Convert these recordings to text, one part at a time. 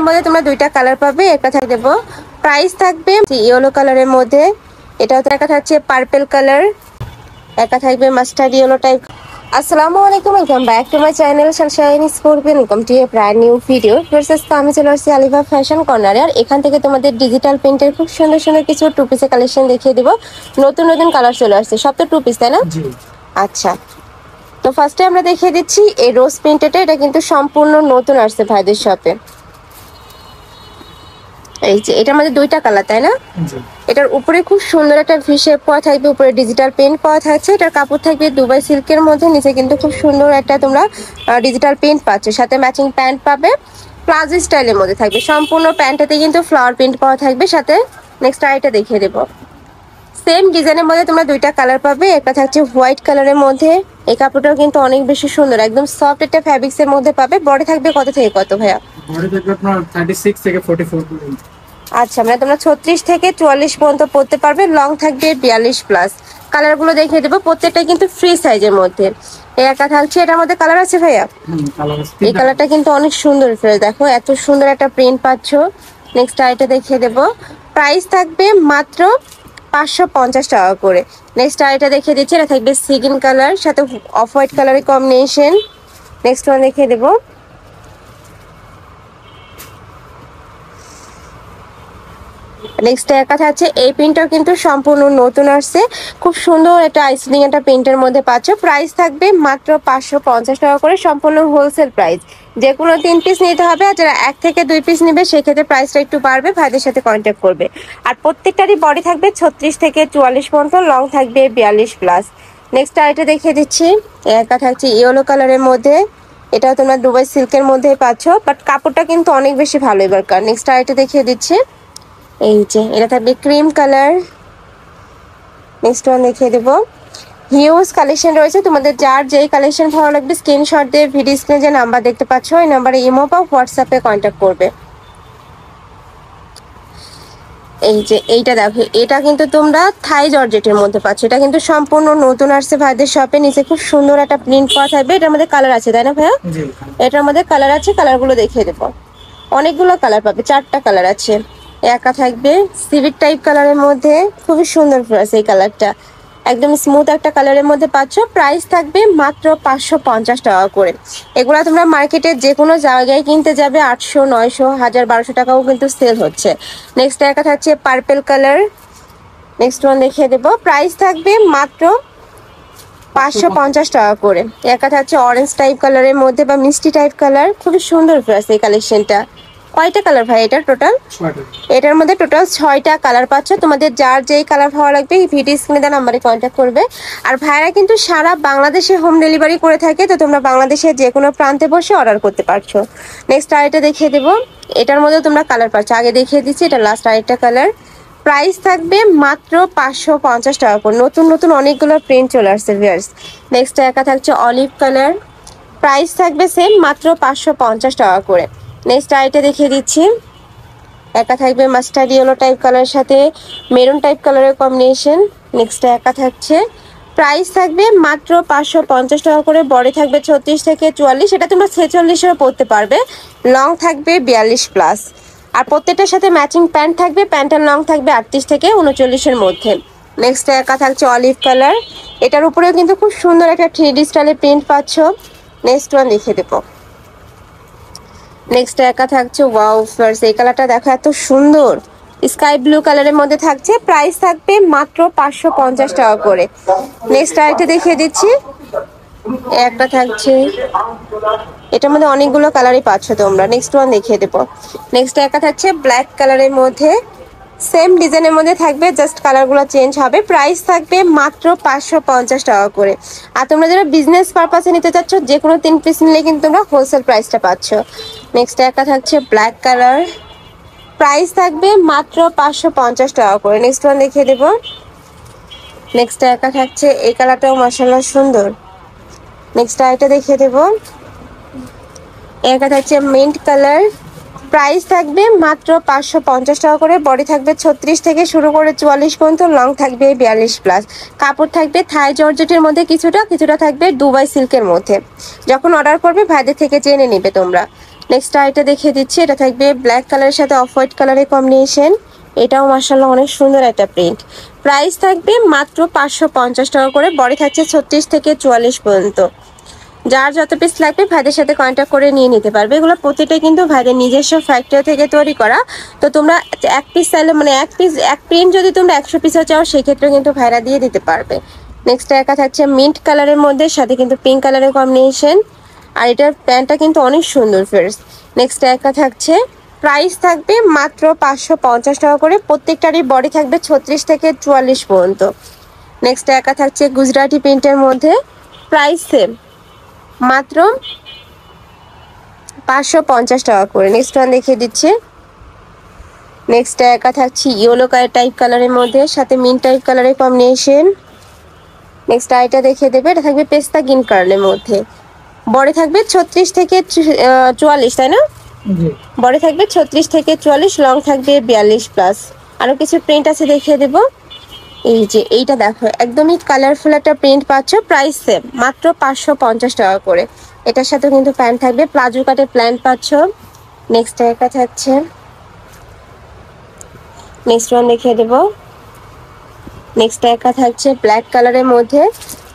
এর মধ্যে তোমরা দুইটা কালার পাবে, একটা থাকবে দেবো। প্রাইস থাকবে ইয়েলো কালারের মধ্যে, এটাও তো একটা থাকছে পার্পল কালার, একটা থাকবে মাস্টার্ড ইয়েলো টাইপ। আসসালামু আলাইকুম, welcome back to my channel Sunshine scorpion, welcome to A brand new video. First তো আমি চলে আসছি আলিফা ফ্যাশন কর্নারে, আর এখান থেকে তোমাদের ডিজিটাল প্রিন্টের খুব সুন্দর সুন্দর কিছু টু পিসের কালেকশন দেখিয়ে দিব। নতুন নতুন কালার চলে আসছে, সব তো টু পিস তাই না? আচ্ছা, তো ফার্স্টে আমরা দেখিয়ে দিচ্ছি এই রোজ প্রিন্টেডটা, এটা কিন্তু সম্পূর্ণ নতুন আসছে ভাইদের শপে। এই যে এটার মধ্যে দুইটা কালার তাই না? এটার উপরে খুব সুন্দর একটা ভি শেপ করা থাকবে, উপরে ডিজিটাল প্রিন্ট করা থাকছে। এটার কাপড় থাকবে দুবাই সিল্কের মধ্যে, নিচে কিন্তু খুব সুন্দর একটা তোমরা ডিজিটাল প্রিন্ট পাচ্ছ, সাথে ম্যাচিং প্যান্ট পাবে, প্লাজো স্টাইলের মধ্যে থাকবে। সম্পূর্ণ প্যান্টটাতে কিন্তু ফ্লাওয়ার প্রিন্ট করা থাকবে, সাথে নেক্সট আইটা দেখিয়ে দেবো। সেম ডিজাইনের মধ্যে তোমরা দুইটা কালার পাবে, একটা থাকছে হোয়াইট কালারের মধ্যে। এই কাপড়টাও কিন্তু অনেক বেশি সুন্দর, একদম সফট একটা ফ্যাব্রিক্স এর মধ্যে পাবে। বডি থাকবে কত থেকে কত ভাইয়া? বডি থাকবে আপনার 36 থেকে 44 পর্যন্ত। আচ্ছা, মানে তোমরা 36 থেকে 44 পর্যন্ত পড়তে পারবে। লং থাকবে 42 প্লাস। কালারগুলো দেখিয়ে দেবো, প্রত্যেকটা কিন্তু ফ্রি সাইজের মধ্যে। এই একটা থাকছে, এটার মধ্যে কালার আছে ভাইয়া? কালার আছে। এই কালারটা কিন্তু অনেক সুন্দর, ফ্রেশ, দেখো এত সুন্দর একটা প্রিন্ট পাচ্ছ। নেক্সট আইটা দেখিয়ে দেবো, প্রাইস থাকবে মাত্র 550 টাকা করে। নেক্সট আইটা দেখিয়ে দিচ্ছি, এটা থাকবে সিগিন কালার, সাথে অফ হোয়াইট কালারের কম্বিনেশন। নেক্সট ওয়ান দেখিয়ে দেবো, নেক্সট একটা আছে এই প্রিন্টটাও কিন্তু সম্পূর্ণ নতুন আসছে, খুব সুন্দর একটা আইসিং একটা প্রিন্টের মধ্যে পাচ্ছ। প্রাইস থাকবে মাত্র 550 টাকা করে, সম্পূর্ণ হোলসেল প্রাইস। যে কোনো 3 পিস নিতে হবে, আর যারা 1 থেকে 2 পিস নেবে সেক্ষেত্রে প্রাইসটা একটু বাড়বে, ভাইদের সাথে কন্ট্যাক্ট করবে। আর প্রত্যেকটারই বডি থাকবে 36 থেকে 44 পর্যন্ত, লং থাকবে 42 প্লাস। নেক্সট আইটা দেখিয়ে দিচ্ছি, একটা থাকছে ইয়েলো কালারের মধ্যে, এটাও তোমরা দুবাই সিল্কের মধ্যে পাচ্ছ, বাট কাপড়টা কিন্তু অনেক বেশি ভালো এবারকার। নেক্সট আইটা দেখিয়ে দিচ্ছি, এই যে এটা থাকবে ক্রিম কালার। নেক্সট ওয়ান দেখিয়ে দেবো, হিউজ কালেকশন রয়েছে, তোমাদের যার যেই কালেকশন ভালো লাগবে স্ক্রিনশট দিয়ে ভিডিও স্ক্রিনে যে নাম্বার দেখতে পাচ্ছ ওই নাম্বারে ইমো বা হোয়াটসঅ্যাপে কন্ট্যাক্ট করবে। এই যে এইটা দেখো, এটা কিন্তু তোমরা থাই জর্জেটের মধ্যে পাচ্ছ, এটা কিন্তু সম্পূর্ণ নতুন আসছে ভাইদের শপে। নিচে খুব সুন্দর একটা প্রিন্ট করা থাকবে, এটার মধ্যে কালার আছে তাই না ভাইয়া? এটার মধ্যে কালার আছে, কালারগুলো দেখিয়ে দেবো। অনেকগুলো কালার পাবে, 4টা কালার আছে। একা থাকবে সিভিক টাইপ কালারের মধ্যে, খুবই সুন্দর ফ্রেশ এই কালারটা, একদম স্মুথ একটা কালারের মধ্যে পাচ্ছ। প্রাইস থাকবে মাত্র 550 টাকা করে। এগুলা তোমরা মার্কেটে যে কোনো জায়গায় কিনতে যাবে 800, 900, 1000, 1200 টাকাও কিন্তু সেল হচ্ছে। নেক্সট একা থাকছে পার্পল কালার। নেক্সট ওয়ান দেখিয়ে দেবো, প্রাইস থাকবে মাত্র 550 টাকা করে। একা থাকছে অরেঞ্জ টাইপ কালারের মধ্যে বা মিষ্টি টাইপ কালার, খুবই সুন্দর ফ্রেশ এই কালেকশনটা। কয়টা কালার ভাই এটা টোটাল? এটার মধ্যে টোটাল 6টা কালার পাচ্ছ। তোমাদের যার যেই কালার ভালো লাগবে এই ভিডিও স্ক্রিনে দেওয়া নাম্বারে কন্ট্যাক্ট করবে। আর ভাইরা কিন্তু সারা বাংলাদেশে হোম ডেলিভারি করে থাকে, তো তোমরা বাংলাদেশের যে কোনো প্রান্তে বসে অর্ডার করতে পারছো। নেক্সট আরেকটা দেখিয়ে দেবো, এটার মধ্যে তোমরা কালার পাচ্ছ, আগে দেখিয়ে দিচ্ছি, এটা লাস্ট আরেকটা কালার। প্রাইস থাকবে মাত্র 550 টাকা করে। নতুন নতুন অনেকগুলো প্রিন্ট চলে আসছে ভিউয়ার্স। নেক্সট একা থাকছে অলিভ কালার, প্রাইস থাকবে সেম মাত্র 550 টাকা করে। নেক্সট আইটা দেখিয়ে দিচ্ছি, একা থাকবে মাস্টার্ড ইয়েলো টাইপ কালারের সাথে মেরুন টাইপ কালারের কম্বিনেশন। নেক্সট একা থাকছে, প্রাইস থাকবে মাত্র 550 টাকা করে। বডি থাকবে 36 থেকে 44, এটা তোমরা 46এও পরতে পারবে। লং থাকবে 42 প্লাস, আর প্রত্যেকটার সাথে ম্যাচিং প্যান্ট থাকবে, প্যান্টের লং থাকবে 38 থেকে 39-এর মধ্যে। নেক্সট একা থাকছে অলিভ কালার, এটার উপরেও কিন্তু খুব সুন্দর একটা 3D স্টাইলের প্রিন্ট পাচ্ছ। নেক্সট ওয়ান দেখিয়ে দেবো, নেক্সট একা থাকছে ওয়াও ফার্স্ট, এই কালারটা দেখো এত সুন্দর, স্কাই ব্লু কালারের মধ্যে থাকছে। প্রাইস থাকবে মাত্র 550 টাকা করে। নেক্সট আরেকটা দেখিয়ে দিচ্ছি, একটা থাকছে, এটার মধ্যে অনেকগুলো কালারই পাচ্ছ তোমরা। নেক্সট ওয়ান দেখিয়ে দেবো, নেক্সট একা থাকছে ব্ল্যাক কালারের মধ্যে, সেম ডিজাইনের মধ্যে থাকবে, জাস্ট কালারগুলো চেঞ্জ হবে। প্রাইস থাকবে মাত্র 550 টাকা করে। আর তোমরা যারা বিজনেস পারপাসে নিতে চাচ্ছ যে কোনো 3 পিস নিলে কিন্তু তোমরা হোলসেল প্রাইসটা পাচ্ছ। নেক্সট একটা থাকছে ব্ল্যাক কালার, প্রাইস থাকবে মাত্র 550 টাকা করে। নেক্সট ওয়ান দেখিয়ে দেবো, নেক্সট একটা থাকছে এই কালারটাও মাশাআল্লাহ সুন্দর। নেক্সট আরেকটা দেখিয়ে দেবো, একটা থাকছে মিন্ট কালার, প্রাইস থাকবে মাত্র 550 টাকা করে। বডি থাকবে 36 থেকে শুরু করে 44 পর্যন্ত, লং থাকবে 42 প্লাস। কাপড় থাকবে থাই জর্জেটের মধ্যে, কিছুটা কিছুটা থাকবে দুবাই সিল্কের মধ্যে। যখন অর্ডার করবে ভাইদের থেকে জেনে নিবে তোমরা। নেক্সট আইটা দেখিয়ে দিচ্ছি, এটা থাকবে ব্ল্যাক কালারের সাথে অফ হোয়াইট কালারের কম্বিনেশন। এটাও মাশাআল্লাহ অনেক সুন্দর একটা প্রিন্ট। প্রাইস থাকবে মাত্র 550 টাকা করে, বডি থাকছে 36 থেকে 44 পর্যন্ত। যার যত পিস লাগবে ভাইদের সাথে কন্ট্যাক্ট করে নিয়ে নিতে পারবে। এগুলো প্রতিটাই কিন্তু ভাইদের নিজস্ব ফ্যাক্টরি থেকে তৈরি করা। তো তোমরা এক পিস চাইলে মানে এক প্রিন্ট যদি তোমরা 100 পিসও চাও সেক্ষেত্রে কিন্তু ভাইরা দিয়ে দিতে পারবে। নেক্সট একা থাকছে মিন্ট কালারের মধ্যে, সাথে কিন্তু পিঙ্ক কালারের কম্বিনেশন। আর এটার প্যান্টটা কিন্তু অনেক সুন্দর ফ্রেন্ডস। নেক্সট একা থাকছে, প্রাইস থাকবে মাত্র 550 টাকা করে, প্রত্যেকটারই বডি থাকবে 36 থেকে 44 পর্যন্ত। নেক্সট একা থাকছে গুজরাটি প্রিন্টের মধ্যে, প্রাইস সেম মাত্র 550 টাকা করে। নেক্সট ওয়ান দেখিয়ে দিচ্ছে। নেক্সট একা থাকছে ইয়েলো কালার টাইপ কালারের মধ্যে, সাথে মিন্ট টাইপ কালারের কম্বিনেশন। নেক্সট আইটা দেখিয়ে দেবে, এটা থাকবে পেস্তা গ্রিন কালারের মধ্যে, বডি থাকবে 36 থেকে 44, তাই না? জি বডি থাকবে 36 থেকে 44, লং থাকবে 42 প্লাস। আরো কিছু প্রিন্ট আছে দেখিয়ে দেব। এই যে এইটা দেখো, একদমই কালারফুল একটা প্রিন্ট পাচ্ছ, প্রাইস সেম মাত্র 550 টাকা করে। এটার সাথে কিন্তু প্যান্ট থাকবে, প্লাজো কাটের প্যান্ট পাচ্ছ। নেক্সট একটা থাকছে, নেক্সট ওয়ান দেখিয়ে দেব। নেক্সট একা থাকছে ব্ল্যাক কালারের মধ্যে,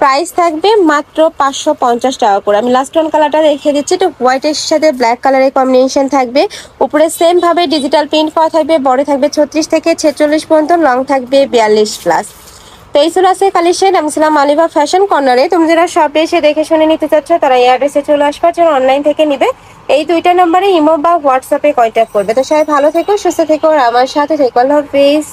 প্রাইস থাকবে মাত্র 550 টাকা করে। আমি লাস্ট ওয়ান কালারটা দেখিয়ে দিচ্ছি, তো হোয়াইটের সাথে ব্ল্যাক কালারের কম্বিনেশন থাকবে, উপরে সেম ভাবে ডিজিটাল প্রিন্ট করা থাকবে, বড় থাকবে 36 থেকে 46 পর্যন্ত, লং থাকবে 42 প্লাস। তো এই ছিল আছে কালেকশন। আমি ছিলাম মালিবা ফ্যাশন কর্নারে। তুমি যারা শপে এসে দেখে শুনে নিতে চাচ্ছ তারা এই অ্যাড্রেসে চলে আসবে, যারা অনলাইন থেকে নিবে এই দুইটা নম্বরে ইমো বা হোয়াটসঅ্যাপে কন্ট্যাক্ট করবে। তো সবাই ভালো থেকো, সুস্থ থেকো, আর আমার সাথে থেকো। আল্লাহ হাফেজ।